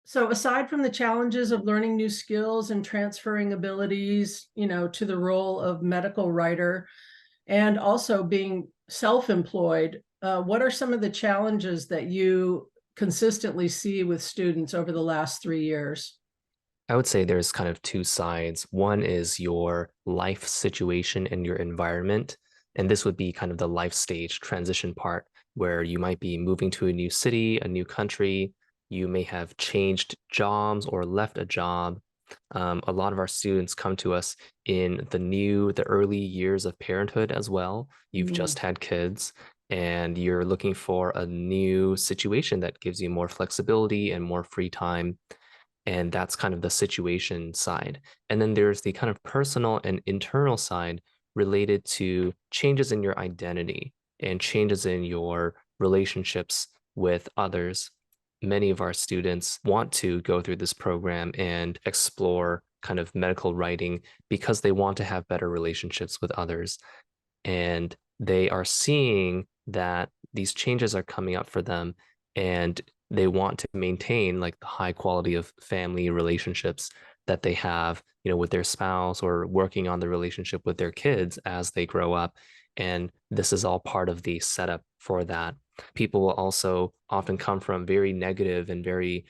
So aside from the challenges of learning new skills and transferring abilities, to the role of medical writer and also being self-employed, what are some of the challenges that you consistently see with students over the last 3 years? I would say there's kind of two sides. One is your life situation and your environment. And this would be kind of the life stage transition part where you might be moving to a new city, a new country. You may have changed jobs or left a job. A lot of our students come to us in the early years of parenthood as well. You've Mm. just had kids and you're looking for a new situation that gives you more flexibility and more free time. And that's kind of the situation side. And then there's the kind of personal and internal side related to changes in your identity and changes in your relationships with others. Many of our students want to go through this program and explore kind of medical writing because they want to have better relationships with others. And they are seeing that these changes are coming up for them and they want to maintain like the high quality of family relationships that they have, with their spouse or working on the relationship with their kids as they grow up. And this is all part of the setup for that. People will also often come from very negative and very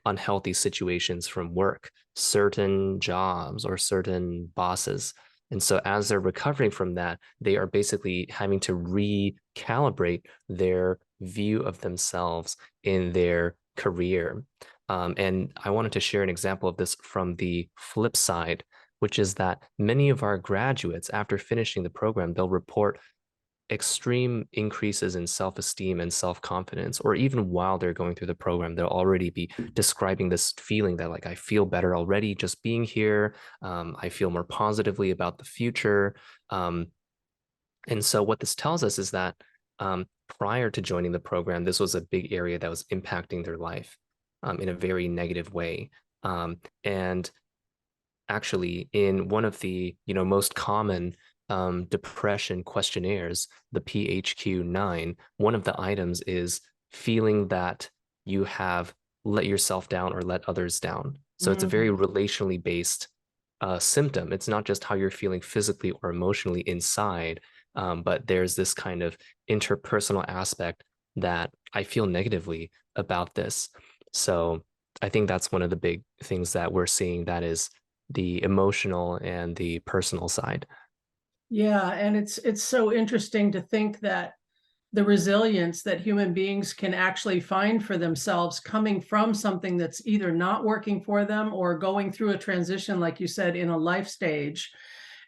unhealthy situations from work, certain jobs or certain bosses. And so, as they're recovering from that, they are basically having to recalibrate their view of themselves in their career. And I wanted to share an example of this from the flip side, which is that many of our graduates, after finishing the program, they'll report extreme increases in self-esteem and self-confidence, or even while they're going through the program, they'll already be describing this feeling that like I feel better already just being here. I feel more positively about the future. And so what this tells us is that prior to joining the program, this was a big area that was impacting their life in a very negative way. And actually, in one of the most common depression questionnaires, the PHQ-9, one of the items is feeling that you have let yourself down or let others down. So it's a very Mm. relationally based symptom. It's not just how you're feeling physically or emotionally inside, but there's this kind of interpersonal aspect that I feel negatively about this. So I think that's one of the big things that we're seeing that is the emotional and the personal side. Yeah, and it's so interesting to think that the resilience that human beings can actually find for themselves coming from something that's either not working for them or going through a transition, like you said, in a life stage,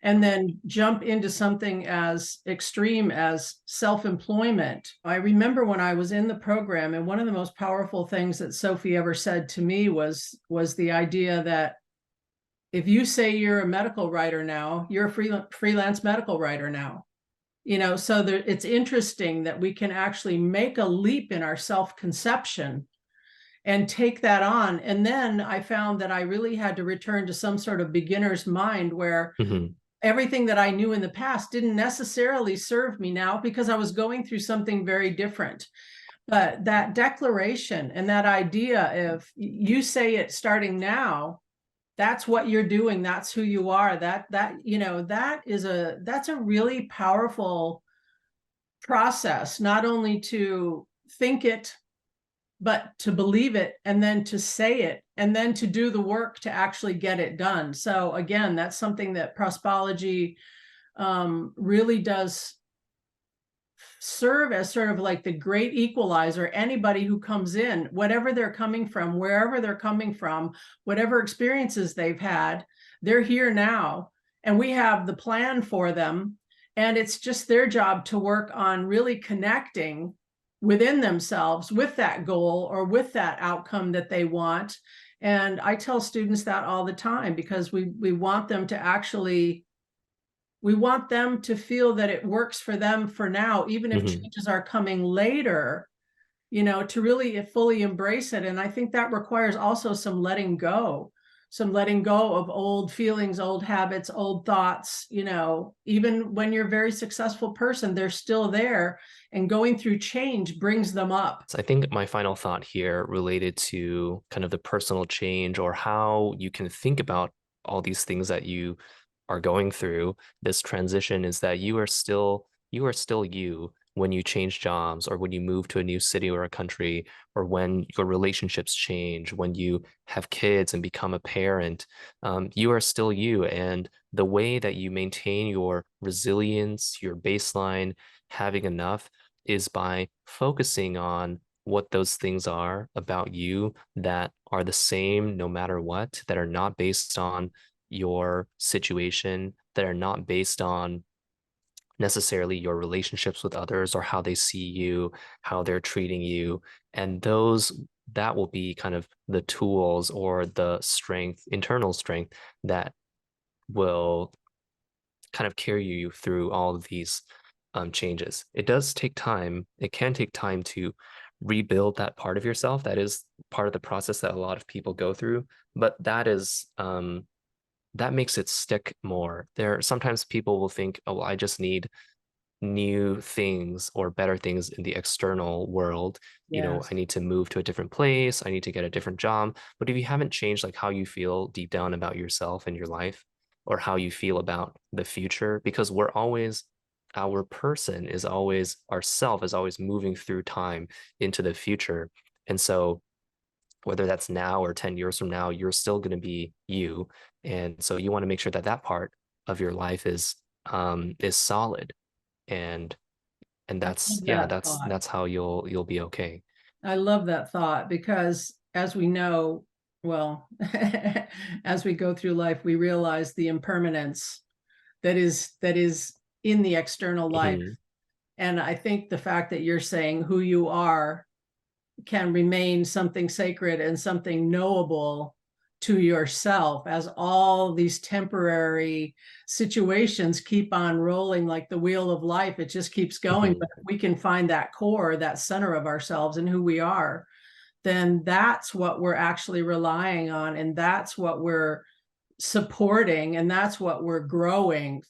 and then jump into something as extreme as self-employment. I remember when I was in the program, and one of the most powerful things that Sophie ever said to me was the idea that if you say you're a medical writer now, you're a freelance medical writer now. So it's interesting that we can actually make a leap in our self-conception and take that on. And then I found that I really had to return to some sort of beginner's mind where Mhm. everything that I knew in the past didn't necessarily serve me now because I was going through something very different. But that declaration and that idea of you say it starting now, that's what you're doing, that's who you are, that's a really powerful process, not only to think it, but to believe it, and then to say it, and then to do the work to actually get it done. So again, that's something that Prospology really does serve as sort of like the great equalizer. Anybody who comes in, whatever they're coming from, wherever they're coming from, whatever experiences they've had, they're here now, and we have the plan for them. And it's just their job to work on really connecting within themselves with that goal or with that outcome that they want. And I tell students that all the time because we want them to actually we want them to feel that it works for them for now, even if Mhm. changes are coming later, to really fully embrace it. And I think that requires also some letting go. some letting go of old feelings, old habits, old thoughts. You know, even when you're a very successful person, they're still there, and going through change brings them up. So I think my final thought here related to kind of the personal change or how you can think about all these things that you are going through this transition is that you are still you when you change jobs or when you move to a new city or a country or when your relationships change, when you have kids and become a parent, you are still you. And the way that you maintain your resilience, your baseline, having enough is by focusing on what those things are about you that are the same no matter what, that are not based on your situation, that are not based on necessarily your relationships with others or how they see you, how they're treating you. And that will be kind of the tools or the strength, internal strength that will kind of carry you through all of these changes. It does take time. It can take time to rebuild that part of yourself. That is part of the process that a lot of people go through, but that makes it stick more. There sometimes people will think, oh, well, I just need new things or better things in the external world. I Yes. need to move to a different place. I need to get a different job. But if you haven't changed like how you feel deep down about yourself and your life or how you feel about the future, because our person is always, ourself is always moving through time into the future. And so whether that's now or 10 years from now, you're still going to be you. And so you want to make sure that that part of your life is solid and I that's love yeah that that's thought. that's how you'll be okay. I love that thought because, as we know, well, as we go through life, we realize the impermanence that is in the external life. Mhm. And I think the fact that you're saying who you are can remain something sacred and something knowable to yourself, as all these temporary situations keep on rolling like the wheel of life. It just keeps going. Mhm. But if we can find that core, that center of ourselves and who we are, then that's what we're actually relying on. And that's what we're supporting. And that's what we're growing